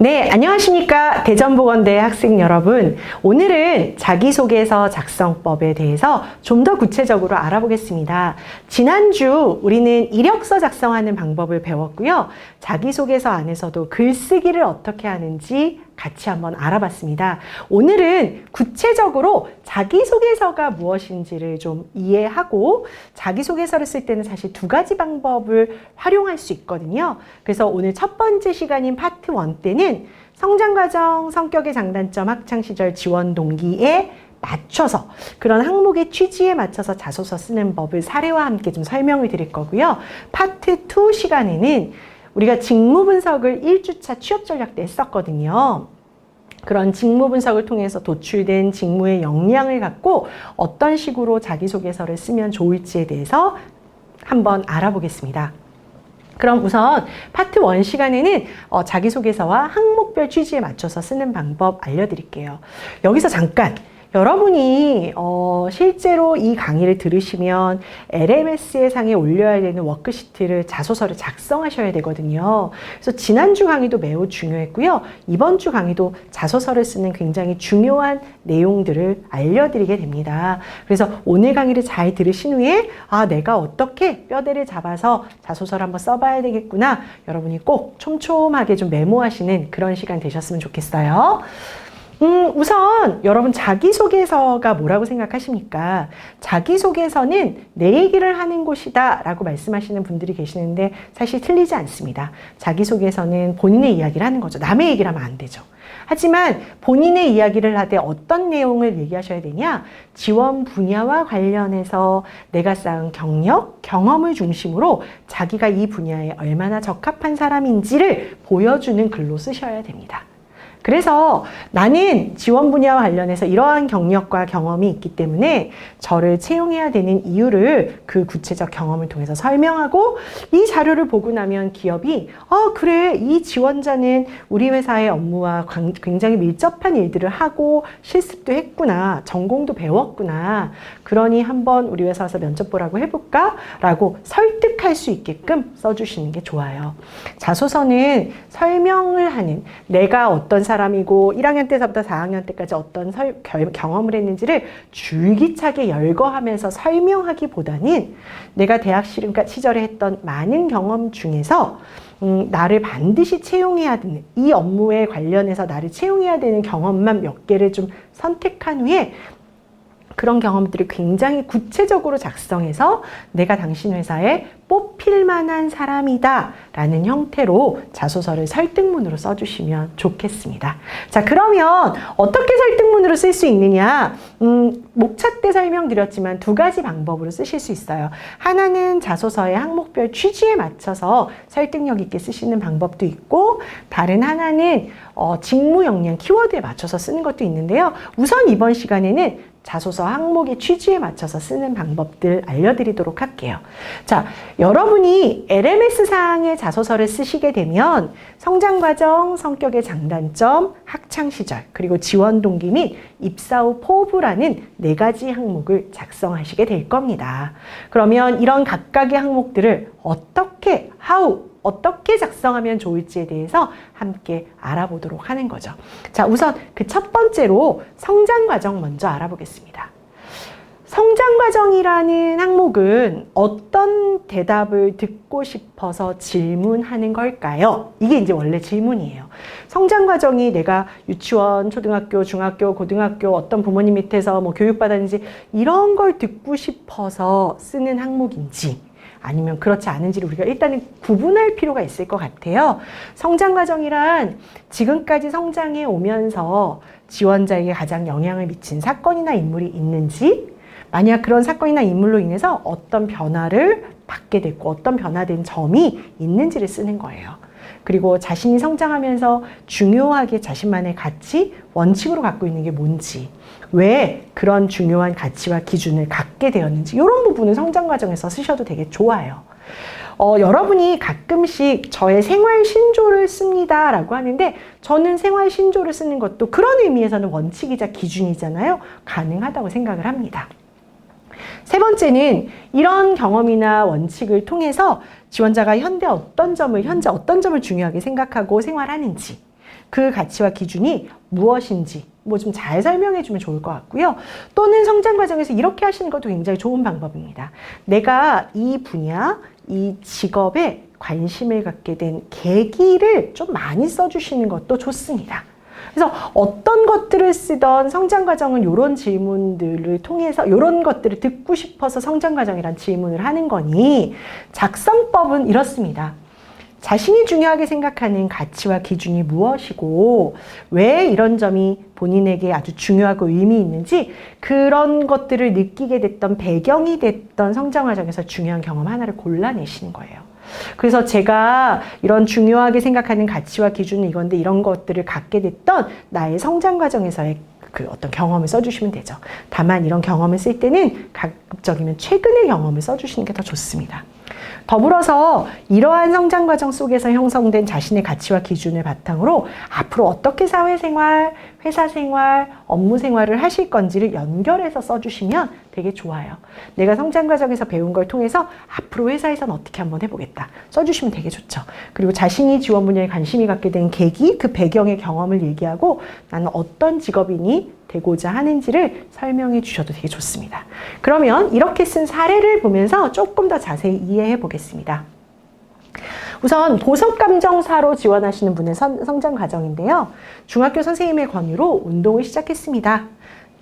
네, 안녕하십니까. 대전보건대 학생 여러분. 오늘은 자기소개서 작성법에 대해서 좀 더 구체적으로 알아보겠습니다. 지난주 우리는 이력서 작성하는 방법을 배웠고요. 자기소개서 안에서도 글쓰기를 어떻게 하는지 같이 한번 알아봤습니다. 오늘은 구체적으로 자기소개서가 무엇인지를 좀 이해하고 자기소개서를 쓸 때는 사실 두 가지 방법을 활용할 수 있거든요. 그래서 오늘 첫 번째 시간인 파트 1 때는 성장과정, 성격의 장단점, 학창시절 지원 동기에 맞춰서 그런 항목의 취지에 맞춰서 자소서 쓰는 법을 사례와 함께 좀 설명을 드릴 거고요. 파트 2 시간에는 우리가 직무 분석을 1주차 취업 전략 때 했었거든요. 그런 직무 분석을 통해서 도출된 직무의 역량을 갖고 어떤 식으로 자기소개서를 쓰면 좋을지에 대해서 한번 알아보겠습니다. 그럼 우선 파트 1 시간에는 자기소개서와 항목별 취지에 맞춰서 쓰는 방법 알려드릴게요. 여기서 잠깐 여러분이 실제로 이 강의를 들으시면 LMS 상에 올려야 되는 워크시트를 자소서를 작성하셔야 되거든요. 그래서 지난주 강의도 매우 중요했고요. 이번 주 강의도 자소서를 쓰는 굉장히 중요한 내용들을 알려드리게 됩니다. 그래서 오늘 강의를 잘 들으신 후에 내가 어떻게 뼈대를 잡아서 자소서를 한번 써봐야 되겠구나. 여러분이 꼭 촘촘하게 좀 메모하시는 그런 시간 되셨으면 좋겠어요. 우선 여러분 자기소개서가 뭐라고 생각하십니까? 자기소개서는 내 얘기를 하는 곳이다 라고 말씀하시는 분들이 계시는데 사실 틀리지 않습니다. 자기소개서는 본인의 이야기를 하는 거죠. 남의 얘기를 하면 안 되죠. 하지만 본인의 이야기를 하되 어떤 내용을 얘기하셔야 되냐? 지원 분야와 관련해서 내가 쌓은 경력, 경험을 중심으로 자기가 이 분야에 얼마나 적합한 사람인지를 보여주는 글로 쓰셔야 됩니다. 그래서 나는 지원 분야와 관련해서 이러한 경력과 경험이 있기 때문에 저를 채용해야 되는 이유를 그 구체적 경험을 통해서 설명하고 이 자료를 보고 나면 기업이 그래 이 지원자는 우리 회사의 업무와 굉장히 밀접한 일들을 하고 실습도 했구나. 전공도 배웠구나. 그러니 한번 우리 회사에서 면접 보라고 해볼까? 라고 설득할 수 있게끔 써주시는 게 좋아요. 자소서는 설명을 하는 내가 어떤 사람이고 1학년 때서부터 4학년 때까지 어떤 경험을 했는지를 줄기차게 열거하면서 설명하기보다는 내가 대학 시절에 했던 많은 경험 중에서 나를 반드시 채용해야 되는 이 업무에 관련해서 나를 채용해야 되는 경험만 몇 개를 좀 선택한 후에 그런 경험들을 굉장히 구체적으로 작성해서 내가 당신 회사에 뽑힐 만한 사람이다 라는 형태로 자소서를 설득문으로 써주시면 좋겠습니다. 자, 그러면 어떻게 설득문으로 쓸 수 있느냐? 목차 때 설명드렸지만 두 가지 방법으로 쓰실 수 있어요. 하나는 자소서의 항목별 취지에 맞춰서 설득력 있게 쓰시는 방법도 있고 다른 하나는 직무 역량 키워드에 맞춰서 쓰는 것도 있는데요. 우선 이번 시간에는 자소서 항목의 취지에 맞춰서 쓰는 방법들 알려드리도록 할게요. 자, 여러분이 LMS상의 자소서를 쓰시게 되면 성장과정, 성격의 장단점, 학창시절, 그리고 지원 동기 및 입사 후 포부라는 4가지 항목을 작성하시게 될 겁니다. 그러면 이런 각각의 항목들을 어떻게 작성하면 좋을지에 대해서 함께 알아보도록 하는 거죠. 자, 우선 그 첫 번째로 성장과정 먼저 알아보겠습니다. 성장과정이라는 항목은 어떤 대답을 듣고 싶어서 질문하는 걸까요? 이게 이제 원래 질문이에요. 성장과정이 내가 유치원, 초등학교, 중학교, 고등학교 어떤 부모님 밑에서 교육받았는지 이런 걸 듣고 싶어서 쓰는 항목인지 아니면 그렇지 않은지를 우리가 일단은 구분할 필요가 있을 것 같아요. 성장과정이란 지금까지 성장해 오면서 지원자에게 가장 영향을 미친 사건이나 인물이 있는지, 만약 그런 사건이나 인물로 인해서 어떤 변화를 받게 됐고 어떤 변화된 점이 있는지를 쓰는 거예요. 그리고 자신이 성장하면서 중요하게 자신만의 가치, 원칙으로 갖고 있는 게 뭔지, 왜 그런 중요한 가치와 기준을 갖게 되었는지 이런 부분을 성장 과정에서 쓰셔도 되게 좋아요. 여러분이 가끔씩 저의 생활 신조를 씁니다 라고 하는데 저는 생활 신조를 쓰는 것도 그런 의미에서는 원칙이자 기준이잖아요. 가능하다고 생각을 합니다. 세 번째는 이런 경험이나 원칙을 통해서 지원자가 현재 어떤 점을 중요하게 생각하고 생활하는지, 그 가치와 기준이 무엇인지 뭐 좀 잘 설명해 주면 좋을 것 같고요. 또는 성장 과정에서 이렇게 하시는 것도 굉장히 좋은 방법입니다. 내가 이 분야, 이 직업에 관심을 갖게 된 계기를 좀 많이 써주시는 것도 좋습니다. 그래서 어떤 것들을 쓰던 성장 과정은 이런 질문들을 통해서 이런 것들을 듣고 싶어서 성장 과정이란 질문을 하는 거니, 작성법은 이렇습니다. 자신이 중요하게 생각하는 가치와 기준이 무엇이고 왜 이런 점이 본인에게 아주 중요하고 의미 있는지, 그런 것들을 느끼게 됐던 배경이 됐던 성장 과정에서 중요한 경험 하나를 골라내시는 거예요. 그래서 제가 이런 중요하게 생각하는 가치와 기준은 이건데 이런 것들을 갖게 됐던 나의 성장 과정에서의 그 어떤 경험을 써주시면 되죠. 다만 이런 경험을 쓸 때는 가급적이면 최근의 경험을 써주시는 게 더 좋습니다. 더불어서 이러한 성장 과정 속에서 형성된 자신의 가치와 기준을 바탕으로 앞으로 어떻게 사회생활, 회사생활, 업무생활을 하실 건지를 연결해서 써주시면 되게 좋아요. 내가 성장 과정에서 배운 걸 통해서 앞으로 회사에서는 어떻게 한번 해보겠다 써주시면 되게 좋죠. 그리고 자신이 지원 분야에 관심이 갖게 된 계기, 그 배경의 경험을 얘기하고 나는 어떤 직업인이 되고자 하는지를 설명해 주셔도 되게 좋습니다. 그러면 이렇게 쓴 사례를 보면서 조금 더 자세히 이해해 보겠습니다. 우선 보석감정사로 지원하시는 분의 성장 과정인데요. 중학교 선생님의 권유로 운동을 시작했습니다.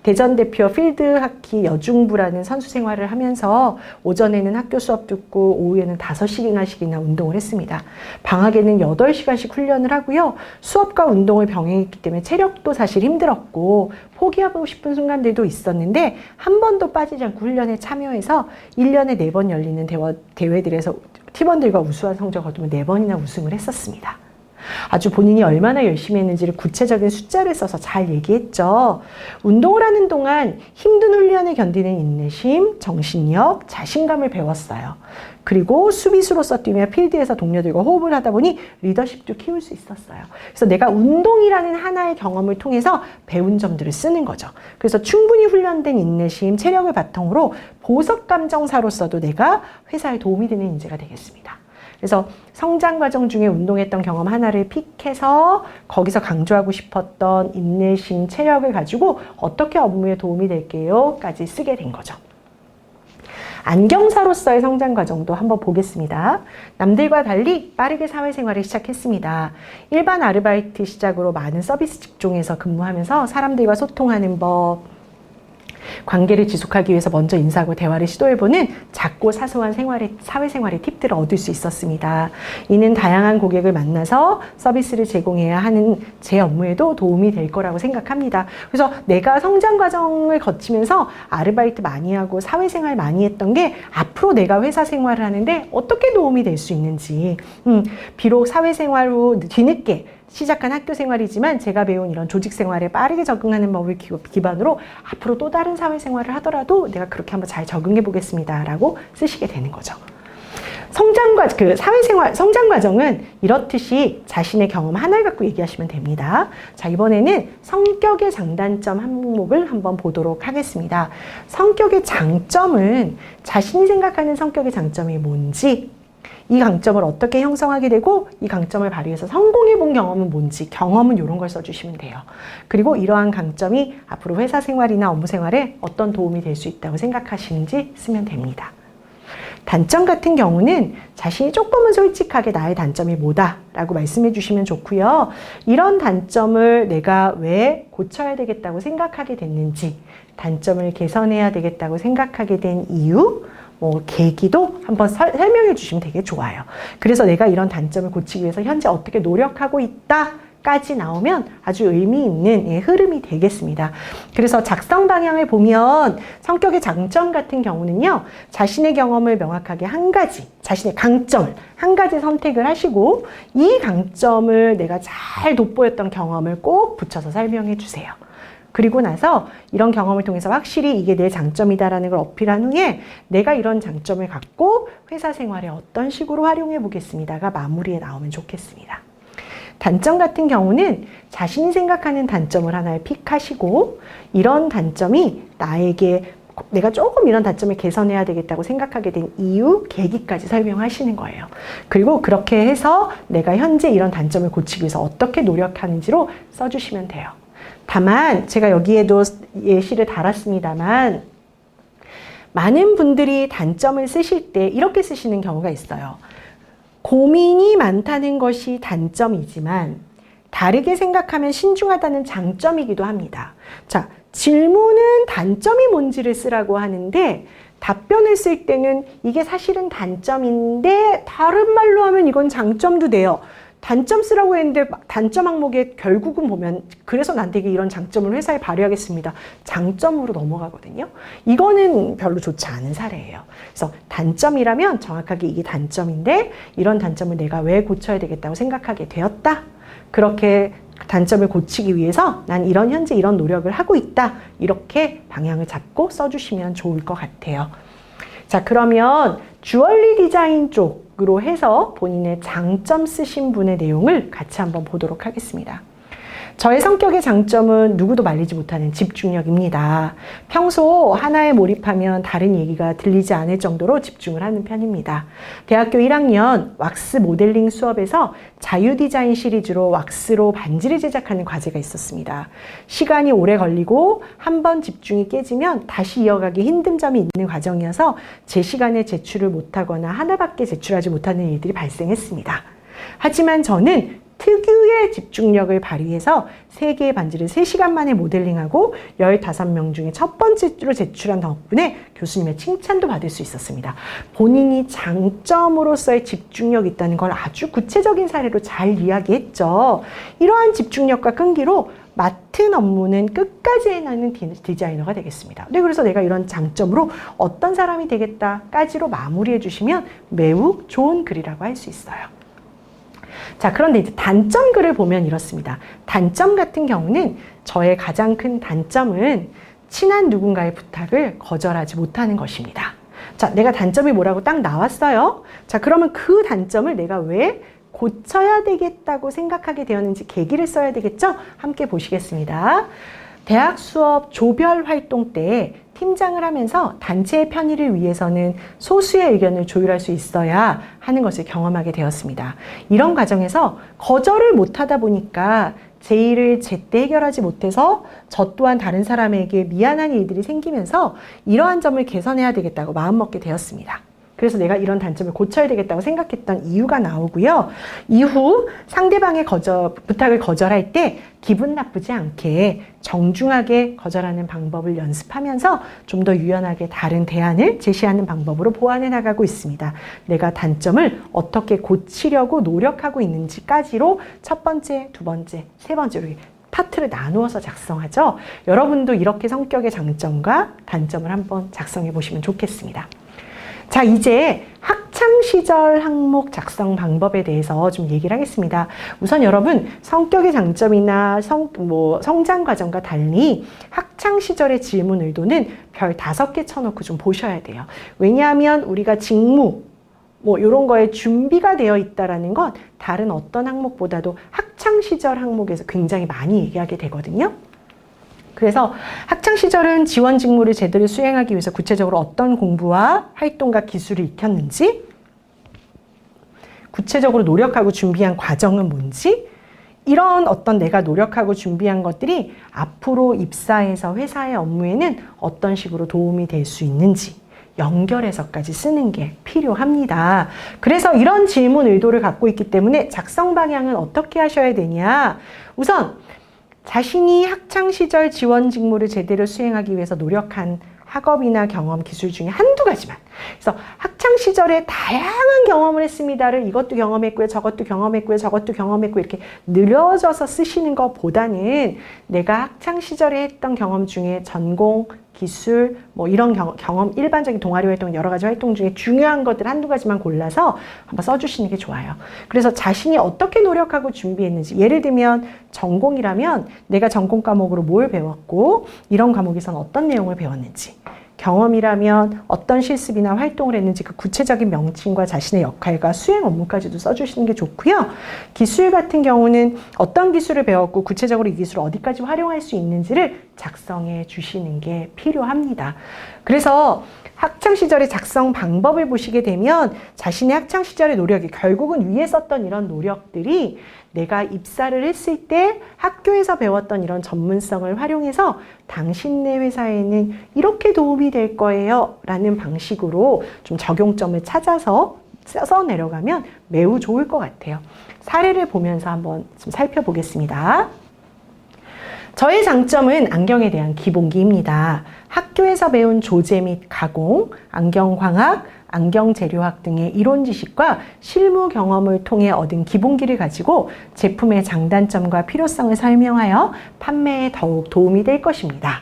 대전 대표 필드하키 여중부라는 선수 생활을 하면서 오전에는 학교 수업 듣고 오후에는 5시간씩이나 운동을 했습니다. 방학에는 8시간씩 훈련을 하고요. 수업과 운동을 병행했기 때문에 체력도 사실 힘들었고 포기하고 싶은 순간들도 있었는데 한 번도 빠지지 않고 훈련에 참여해서 1년에 4번 열리는 대회들에서 팀원들과 우수한 성적을 거두며 4번이나 우승을 했었습니다. 아주 본인이 얼마나 열심히 했는지를 구체적인 숫자를 써서 잘 얘기했죠. 운동을 하는 동안 힘든 훈련을 견디는 인내심, 정신력, 자신감을 배웠어요. 그리고 수비수로서 뛰며 필드에서 동료들과 호흡을 하다 보니 리더십도 키울 수 있었어요. 그래서 내가 운동이라는 하나의 경험을 통해서 배운 점들을 쓰는 거죠. 그래서 충분히 훈련된 인내심, 체력을 바탕으로 보석감정사로서도 내가 회사에 도움이 되는 인재가 되겠습니다. 그래서 성장 과정 중에 운동했던 경험 하나를 픽해서 거기서 강조하고 싶었던 인내심, 체력을 가지고 어떻게 업무에 도움이 될게요? 까지 쓰게 된 거죠. 안경사로서의 성장 과정도 한번 보겠습니다. 남들과 달리 빠르게 사회생활을 시작했습니다. 일반 아르바이트 시작으로 많은 서비스 직종에서 근무하면서 사람들과 소통하는 법, 관계를 지속하기 위해서 먼저 인사하고 대화를 시도해보는 작고 사소한 사회생활의 팁들을 얻을 수 있었습니다. 이는 다양한 고객을 만나서 서비스를 제공해야 하는 제 업무에도 도움이 될 거라고 생각합니다. 그래서 내가 성장 과정을 거치면서 아르바이트 많이 하고 사회생활 많이 했던 게 앞으로 내가 회사 생활을 하는데 어떻게 도움이 될 수 있는지, 비록 사회생활 후 뒤늦게 시작한 학교 생활이지만 제가 배운 이런 조직 생활에 빠르게 적응하는 법을 기반으로 앞으로 또 다른 사회생활을 하더라도 내가 그렇게 한번 잘 적응해 보겠습니다 라고 쓰시게 되는 거죠. 성장 과정은 이렇듯이 자신의 경험 하나를 갖고 얘기하시면 됩니다. 자, 이번에는 성격의 장단점 항목을 한번 보도록 하겠습니다. 성격의 장점은 자신이 생각하는 성격의 장점이 뭔지, 이 강점을 어떻게 형성하게 되고 이 강점을 발휘해서 성공해 본 경험은 뭔지, 경험은 이런 걸 써주시면 돼요. 그리고 이러한 강점이 앞으로 회사 생활이나 업무 생활에 어떤 도움이 될 수 있다고 생각하시는지 쓰면 됩니다. 단점 같은 경우는 자신이 조금은 솔직하게 나의 단점이 뭐다 라고 말씀해 주시면 좋고요. 이런 단점을 내가 왜 고쳐야 되겠다고 생각하게 됐는지, 단점을 개선해야 되겠다고 생각하게 된 이유, 계기도 한번 설명해 주시면 되게 좋아요. 그래서 내가 이런 단점을 고치기 위해서 현재 어떻게 노력하고 있다 까지 나오면 아주 의미 있는 흐름이 되겠습니다. 그래서 작성 방향을 보면 성격의 장점 같은 경우는요, 자신의 경험을 명확하게 한 가지, 자신의 강점을 한 가지 선택을 하시고 이 강점을 내가 잘 돋보였던 경험을 꼭 붙여서 설명해 주세요. 그리고 나서 이런 경험을 통해서 확실히 이게 내 장점이다라는 걸 어필한 후에 내가 이런 장점을 갖고 회사 생활에 어떤 식으로 활용해 보겠습니다가 마무리에 나오면 좋겠습니다. 단점 같은 경우는 자신이 생각하는 단점을 하나를 픽하시고 이런 단점이 나에게 내가 조금 이런 단점을 개선해야 되겠다고 생각하게 된 이유, 계기까지 설명하시는 거예요. 그리고 그렇게 해서 내가 현재 이런 단점을 고치기 위해서 어떻게 노력하는지로 써주시면 돼요. 다만 제가 여기에도 예시를 달았습니다만 많은 분들이 단점을 쓰실 때 이렇게 쓰시는 경우가 있어요. 고민이 많다는 것이 단점이지만 다르게 생각하면 신중하다는 장점이기도 합니다. 자, 질문은 단점이 뭔지를 쓰라고 하는데 답변을 쓸 때는 이게 사실은 단점인데 다른 말로 하면 이건 장점도 돼요. 단점 쓰라고 했는데 단점 항목에 결국은 보면 그래서 난 되게 이런 장점을 회사에 발휘하겠습니다. 장점으로 넘어가거든요. 이거는 별로 좋지 않은 사례예요. 그래서 단점이라면 정확하게 이게 단점인데 이런 단점을 내가 왜 고쳐야 되겠다고 생각하게 되었다. 그렇게 단점을 고치기 위해서 난 현재 이런 노력을 하고 있다. 이렇게 방향을 잡고 써주시면 좋을 것 같아요. 자, 그러면 주얼리 디자인 쪽으로 해서 본인의 장점 쓰신 분의 내용을 같이 한번 보도록 하겠습니다. 저의 성격의 장점은 누구도 말리지 못하는 집중력입니다. 평소 하나에 몰입하면 다른 얘기가 들리지 않을 정도로 집중을 하는 편입니다. 대학교 1학년 왁스 모델링 수업에서 자유 디자인 시리즈로 왁스로 반지를 제작하는 과제가 있었습니다. 시간이 오래 걸리고 한번 집중이 깨지면 다시 이어가기 힘든 점이 있는 과정이어서 제 시간에 제출을 못하거나 하나밖에 제출하지 못하는 일들이 발생했습니다. 하지만 저는 특유의 집중력을 발휘해서 3개의 반지를 3시간 만에 모델링하고 15명 중에 첫 번째로 제출한 덕분에 교수님의 칭찬도 받을 수 있었습니다. 본인이 장점으로서의 집중력이 있다는 걸 아주 구체적인 사례로 잘 이야기했죠. 이러한 집중력과 끈기로 맡은 업무는 끝까지 해내는 디자이너가 되겠습니다. 네, 그래서 내가 이런 장점으로 어떤 사람이 되겠다까지로 마무리해 주시면 매우 좋은 글이라고 할 수 있어요. 자, 그런데 이제 단점 글을 보면 이렇습니다. 단점 같은 경우는 저의 가장 큰 단점은 친한 누군가의 부탁을 거절하지 못하는 것입니다. 자, 내가 단점이 뭐라고 딱 나왔어요. 자, 그러면 그 단점을 내가 왜 고쳐야 되겠다고 생각하게 되었는지 계기를 써야 되겠죠? 함께 보시겠습니다. 대학 수업 조별 활동 때 팀장을 하면서 단체의 편의를 위해서는 소수의 의견을 조율할 수 있어야 하는 것을 경험하게 되었습니다. 이런 과정에서 거절을 못하다 보니까 제 일을 제때 해결하지 못해서 저 또한 다른 사람에게 미안한 일들이 생기면서 이러한 점을 개선해야 되겠다고 마음먹게 되었습니다. 그래서 내가 이런 단점을 고쳐야 되겠다고 생각했던 이유가 나오고요. 이후 상대방의 부탁을 거절할 때 기분 나쁘지 않게 정중하게 거절하는 방법을 연습하면서 좀 더 유연하게 다른 대안을 제시하는 방법으로 보완해 나가고 있습니다. 내가 단점을 어떻게 고치려고 노력하고 있는지까지로 첫 번째, 두 번째, 세 번째 이렇게 파트를 나누어서 작성하죠. 여러분도 이렇게 성격의 장점과 단점을 한번 작성해 보시면 좋겠습니다. 자, 이제 학창시절 항목 작성 방법에 대해서 좀 얘기를 하겠습니다. 우선 여러분, 성격의 장점이나 성장 과정과 달리 학창시절의 질문 의도는 별 5개 쳐놓고 좀 보셔야 돼요. 왜냐하면 우리가 직무, 이런 거에 준비가 되어 있다라는 건 다른 어떤 항목보다도 학창시절 항목에서 굉장히 많이 얘기하게 되거든요. 그래서 학창시절은 지원 직무를 제대로 수행하기 위해서 구체적으로 어떤 공부와 활동과 기술을 익혔는지, 구체적으로 노력하고 준비한 과정은 뭔지, 이런 어떤 내가 노력하고 준비한 것들이 앞으로 입사해서 회사의 업무에는 어떤 식으로 도움이 될 수 있는지 연결해서까지 쓰는 게 필요합니다. 그래서 이런 질문 의도를 갖고 있기 때문에 작성 방향은 어떻게 하셔야 되냐? 우선 자신이 학창시절 지원 직무를 제대로 수행하기 위해서 노력한 학업이나 경험, 기술 중에 한두 가지만. 그래서 학창시절에 다양한 경험을 했습니다를 이것도 경험했고요, 저것도 경험했고요, 저것도 경험했고 이렇게 늘려져서 쓰시는 것보다는 내가 학창시절에 했던 경험 중에 전공, 기술, 이런 경험, 일반적인 동아리 활동, 여러 가지 활동 중에 중요한 것들 한두 가지만 골라서 한번 써주시는 게 좋아요. 그래서 자신이 어떻게 노력하고 준비했는지, 예를 들면 전공이라면 내가 전공 과목으로 뭘 배웠고 이런 과목에서는 어떤 내용을 배웠는지, 경험이라면 어떤 실습이나 활동을 했는지 그 구체적인 명칭과 자신의 역할과 수행 업무까지도 써주시는 게 좋고요. 기술 같은 경우는 어떤 기술을 배웠고 구체적으로 이 기술을 어디까지 활용할 수 있는지를 작성해 주시는 게 필요합니다. 그래서 학창시절의 작성 방법을 보시게 되면 자신의 학창시절의 노력이 결국은 위에 썼던 이런 노력들이 내가 입사를 했을 때 학교에서 배웠던 이런 전문성을 활용해서 당신네 회사에는 이렇게 도움이 될 거예요 라는 방식으로 좀 적용점을 찾아서 써서 내려가면 매우 좋을 것 같아요. 사례를 보면서 한번 좀 살펴보겠습니다. 저의 장점은 안경에 대한 기본기입니다. 학교에서 배운 조제 및 가공, 안경광학, 안경재료학 등의 이론 지식과 실무 경험을 통해 얻은 기본기를 가지고 제품의 장단점과 필요성을 설명하여 판매에 더욱 도움이 될 것입니다.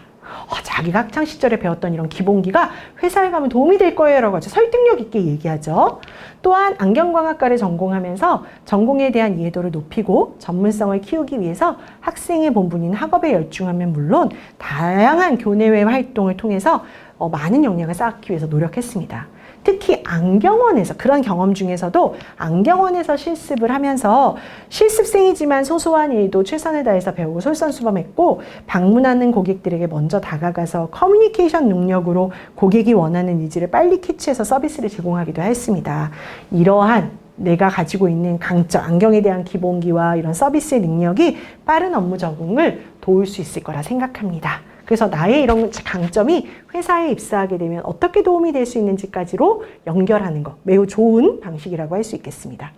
자기가 학창시절에 배웠던 이런 기본기가 회사에 가면 도움이 될 거예요 라고 아주 설득력 있게 얘기하죠. 또한 안경광학과를 전공하면서 전공에 대한 이해도를 높이고 전문성을 키우기 위해서 학생의 본분인 학업에 열중하면 물론 다양한 교내외 활동을 통해서 많은 역량을 쌓기 위해서 노력했습니다. 특히 안경원에서 그런 경험 중에서도 안경원에서 실습을 하면서 실습생이지만 소소한 일도 최선을 다해서 배우고 솔선수범했고 방문하는 고객들에게 먼저 다가가서 커뮤니케이션 능력으로 고객이 원하는 니즈를 빨리 캐치해서 서비스를 제공하기도 했습니다. 이러한 내가 가지고 있는 강점, 안경에 대한 기본기와 이런 서비스의 능력이 빠른 업무 적응을 도울 수 있을 거라 생각합니다. 그래서 나의 이런 강점이 회사에 입사하게 되면 어떻게 도움이 될 수 있는지까지로 연결하는 것, 매우 좋은 방식이라고 할 수 있겠습니다.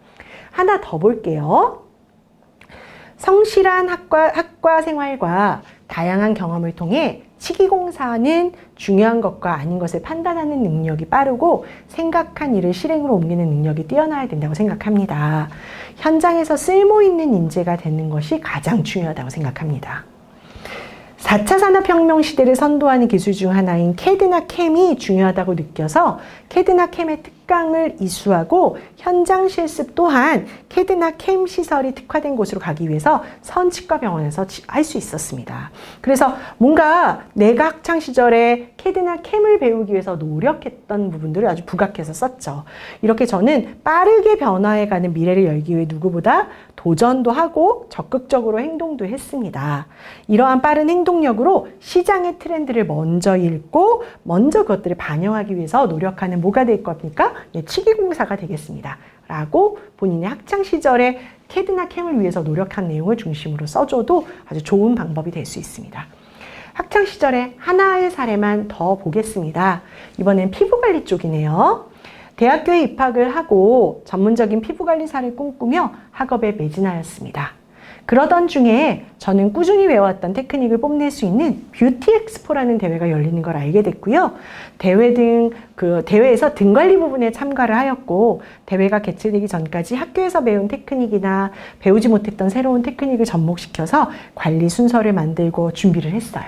하나 더 볼게요. 성실한 학과 생활과 다양한 경험을 통해 치기공사는 중요한 것과 아닌 것을 판단하는 능력이 빠르고 생각한 일을 실행으로 옮기는 능력이 뛰어나야 된다고 생각합니다. 현장에서 쓸모있는 인재가 되는 것이 가장 중요하다고 생각합니다. 4차 산업혁명 시대를 선도하는 기술 중 하나인 CAD나 CAM이 중요하다고 느껴서 CAD나 CAM의 특강을 이수하고 현장 실습 또한 CAD나 CAM 시설이 특화된 곳으로 가기 위해서 선치과병원에서 할 수 있었습니다. 그래서 뭔가 내가 학창시절에 CAD나 CAM을 배우기 위해서 노력했던 부분들을 아주 부각해서 썼죠. 이렇게 저는 빠르게 변화해가는 미래를 열기 위해 누구보다 도전도 하고 적극적으로 행동도 했습니다. 이러한 빠른 행동력으로 시장의 트렌드를 먼저 읽고 먼저 그것들을 반영하기 위해서 노력하는 뭐가 될 겁니까? 치기공사가 되겠습니다. 라고 본인의 학창시절에 CAD나 CAM을 위해서 노력한 내용을 중심으로 써줘도 아주 좋은 방법이 될 수 있습니다. 학창시절에 하나의 사례만 더 보겠습니다. 이번엔 피부관리 쪽이네요. 대학교에 입학을 하고 전문적인 피부관리사를 꿈꾸며 학업에 매진하였습니다. 그러던 중에 저는 꾸준히 외워왔던 테크닉을 뽐낼 수 있는 뷰티 엑스포라는 대회가 열리는 걸 알게 됐고요. 대회에서 등 관리 부분에 참가를 하였고, 대회가 개최되기 전까지 학교에서 배운 테크닉이나 배우지 못했던 새로운 테크닉을 접목시켜서 관리 순서를 만들고 준비를 했어요.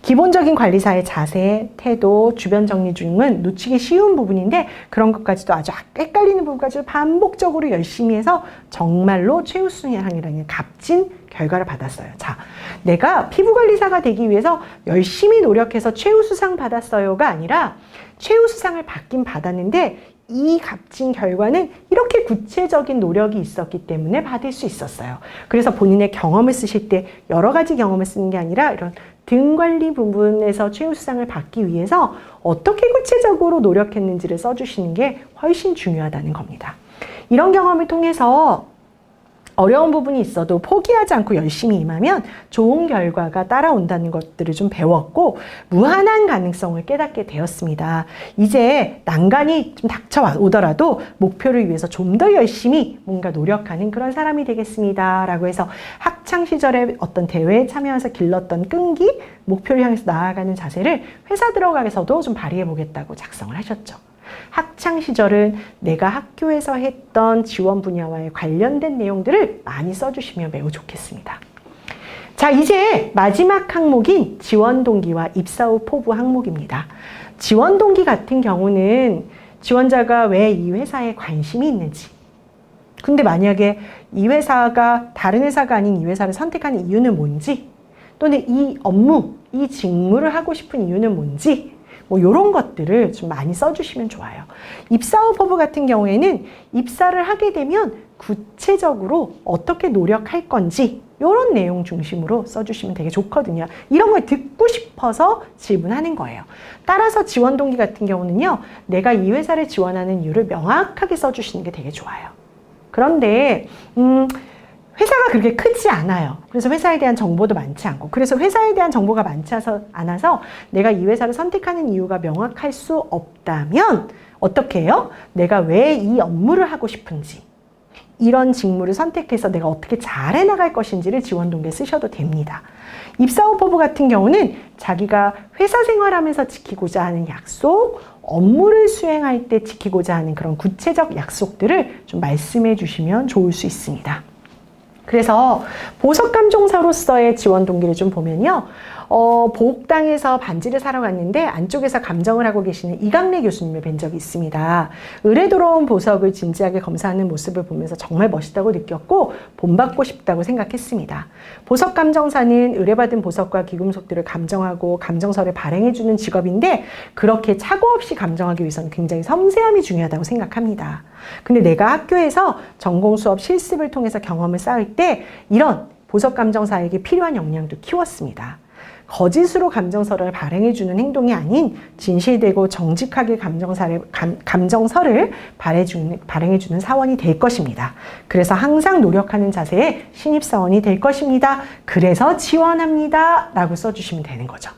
기본적인 관리사의 자세, 태도, 주변 정리 중은 놓치기 쉬운 부분인데 그런 것까지도 아주 헷갈리는 부분까지 반복적으로 열심히 해서 정말로 최우수상이라는 값진 결과를 받았어요. 자, 내가 피부관리사가 되기 위해서 열심히 노력해서 최우수상 받았어요가 아니라 최우수상을 받긴 받았는데 이 값진 결과는 이렇게 구체적인 노력이 있었기 때문에 받을 수 있었어요. 그래서 본인의 경험을 쓰실 때 여러 가지 경험을 쓰는 게 아니라 이런 등 관리 부분에서 최우수상을 받기 위해서 어떻게 구체적으로 노력했는지를 써주시는 게 훨씬 중요하다는 겁니다. 이런 경험을 통해서 어려운 부분이 있어도 포기하지 않고 열심히 임하면 좋은 결과가 따라온다는 것들을 좀 배웠고 무한한 가능성을 깨닫게 되었습니다. 이제 난간이 좀 닥쳐오더라도 목표를 위해서 좀 더 열심히 뭔가 노력하는 그런 사람이 되겠습니다. 라고 해서 학창시절에 어떤 대회에 참여해서 길렀던 끈기, 목표를 향해서 나아가는 자세를 회사 들어가서도 좀 발휘해 보겠다고 작성을 하셨죠. 학창시절은 내가 학교에서 했던 지원 분야와의 관련된 내용들을 많이 써주시면 매우 좋겠습니다. 자, 이제 마지막 항목인 지원 동기와 입사 후 포부 항목입니다. 지원 동기 같은 경우는 지원자가 왜 이 회사에 관심이 있는지, 근데 만약에 이 회사가 다른 회사가 아닌 이 회사를 선택하는 이유는 뭔지, 또는 이 업무, 이 직무를 하고 싶은 이유는 뭔지, 뭐 이런 것들을 좀 많이 써주시면 좋아요. 입사 후 포부 같은 경우에는 입사를 하게 되면 구체적으로 어떻게 노력할 건지 이런 내용 중심으로 써주시면 되게 좋거든요. 이런 걸 듣고 싶어서 질문하는 거예요. 따라서 지원 동기 같은 경우는요, 내가 이 회사를 지원하는 이유를 명확하게 써주시는 게 되게 좋아요. 그런데 회사가 그렇게 크지 않아요. 그래서 회사에 대한 정보도 많지 않고, 그래서 회사에 대한 정보가 많지 않아서 내가 이 회사를 선택하는 이유가 명확할 수 없다면 어떻게 해요? 내가 왜 이 업무를 하고 싶은지, 이런 직무를 선택해서 내가 어떻게 잘 해나갈 것인지를 지원 동기에 쓰셔도 됩니다. 입사 후 포부 같은 경우는 자기가 회사 생활하면서 지키고자 하는 약속, 업무를 수행할 때 지키고자 하는 그런 구체적 약속들을 좀 말씀해 주시면 좋을 수 있습니다. 그래서 보석감정사로서의 지원 동기를 좀 보면요. 보옥당에서 반지를 사러 갔는데 안쪽에서 감정을 하고 계시는 이강래 교수님을 뵌 적이 있습니다. 의뢰 들어온 보석을 진지하게 검사하는 모습을 보면서 정말 멋있다고 느꼈고 본받고 싶다고 생각했습니다. 보석감정사는 의뢰받은 보석과 귀금속들을 감정하고 감정서를 발행해주는 직업인데 그렇게 착오 없이 감정하기 위해서는 굉장히 섬세함이 중요하다고 생각합니다. 근데 내가 학교에서 전공 수업 실습을 통해서 경험을 쌓을 때 이런 보석감정사에게 필요한 역량도 키웠습니다. 거짓으로 감정서를 발행해주는 행동이 아닌 진실되고 정직하게 감정서를 발행해주는 사원이 될 것입니다. 그래서 항상 노력하는 자세의 신입사원이 될 것입니다. 그래서 지원합니다. 라고 써주시면 되는 거죠.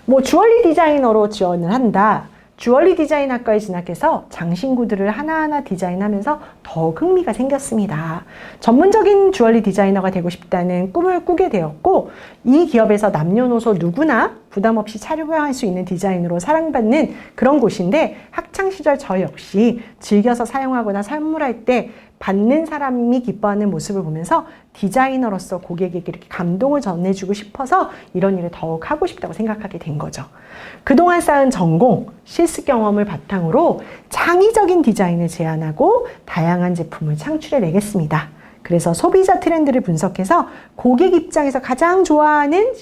뭐 주얼리 디자이너로 지원을 한다. 주얼리 디자인 학과에 진학해서 장신구들을 하나하나 디자인하면서 더욱 흥미가 생겼습니다. 전문적인 주얼리 디자이너가 되고 싶다는 꿈을 꾸게 되었고 이 기업에서 남녀노소 누구나 부담 없이 착용할 수 있는 디자인으로 사랑받는 그런 곳인데 학창시절 저 역시 즐겨서 사용하거나 선물할 때 받는 사람이 기뻐하는 모습을 보면서 디자이너로서 고객에게 이렇게 감동을 전해주고 싶어서 이런 일을 더욱 하고 싶다고 생각하게 된 거죠. 그동안 쌓은 전공, 실습 경험을 바탕으로 창의적인 디자인을 제안하고 다양한 제품을 창출해내겠습니다. 그래서 소비자 트렌드를 분석해서 고객 입장에서 가장 좋아하는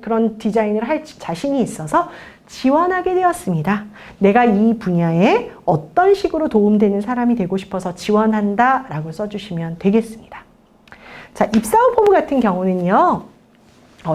그런 디자인을 할 자신이 있어서 지원하게 되었습니다. 내가 이 분야에 어떤 식으로 도움되는 사람이 되고 싶어서 지원한다 라고 써주시면 되겠습니다. 자, 입사 후 포부 같은 경우는요.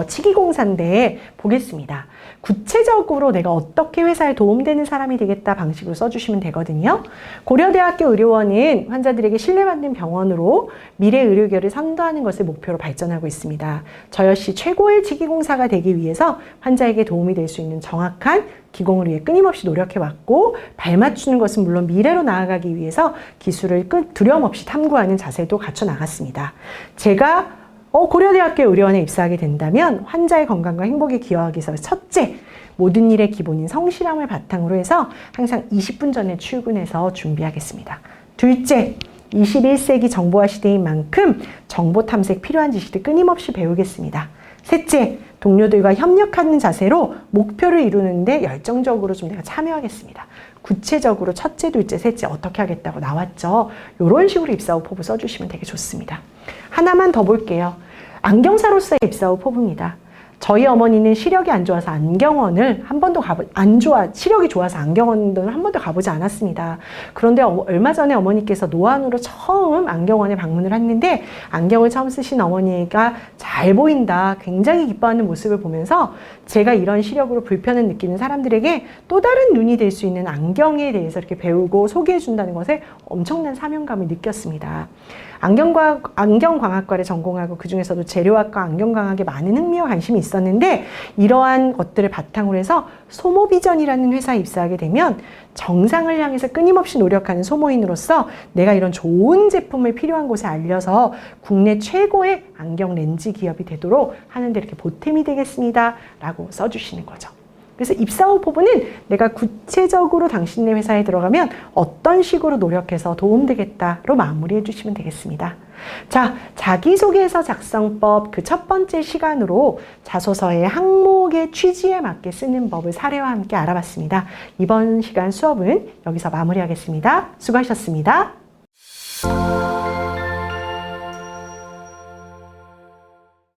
치기공사인데 보겠습니다. 구체적으로 내가 어떻게 회사에 도움되는 사람이 되겠다 방식으로 써주시면 되거든요. 고려대학교 의료원은 환자들에게 신뢰받는 병원으로 미래 의료계를 선도하는 것을 목표로 발전하고 있습니다. 저 역시 최고의 치기공사가 되기 위해서 환자에게 도움이 될 수 있는 정확한 기공을 위해 끊임없이 노력해왔고 발맞추는 것은 물론 미래로 나아가기 위해서 기술을 두려움 없이 탐구하는 자세도 갖춰 나갔습니다. 제가 고려대학교 의료원에 입사하게 된다면 환자의 건강과 행복에 기여하기 위해서 첫째, 모든 일의 기본인 성실함을 바탕으로 해서 항상 20분 전에 출근해서 준비하겠습니다. 둘째, 21세기 정보화 시대인 만큼 정보 탐색 필요한 지식을 끊임없이 배우겠습니다. 셋째, 동료들과 협력하는 자세로 목표를 이루는데 열정적으로 좀 내가 참여하겠습니다. 구체적으로 첫째, 둘째, 셋째 어떻게 하겠다고 나왔죠. 이런 식으로 입사 후 포부 써주시면 되게 좋습니다. 하나만 더 볼게요. 안경사로서의 입사 후 포부입니다. 저희 어머니는 시력이 안 좋아서 안경원을 한 번도 시력이 좋아서 안경원을 한 번도 가보지 않았습니다. 그런데 얼마 전에 어머니께서 노안으로 처음 안경원에 방문을 했는데 안경을 처음 쓰신 어머니가 잘 보인다, 굉장히 기뻐하는 모습을 보면서 제가 이런 시력으로 불편을 느끼는 사람들에게 또 다른 눈이 될 수 있는 안경에 대해서 이렇게 배우고 소개해 준다는 것에 엄청난 사명감을 느꼈습니다. 안경광학과를 전공하고 그중에서도 재료학과 안경광학에 많은 흥미와 관심이 있었는데 이러한 것들을 바탕으로 해서 소모비전이라는 회사에 입사하게 되면 정상을 향해서 끊임없이 노력하는 소모인으로서 내가 이런 좋은 제품을 필요한 곳에 알려서 국내 최고의 안경 렌즈 기업이 되도록 하는 데 이렇게 보탬이 되겠습니다 라고 써주시는 거죠. 그래서 입사 후 포부는 내가 구체적으로 당신네 회사에 들어가면 어떤 식으로 노력해서 도움되겠다로 마무리해 주시면 되겠습니다. 자, 자기소개서 작성법 그 첫 번째 시간으로 자소서의 항목의 취지에 맞게 쓰는 법을 사례와 함께 알아봤습니다. 이번 시간 수업은 여기서 마무리하겠습니다. 수고하셨습니다.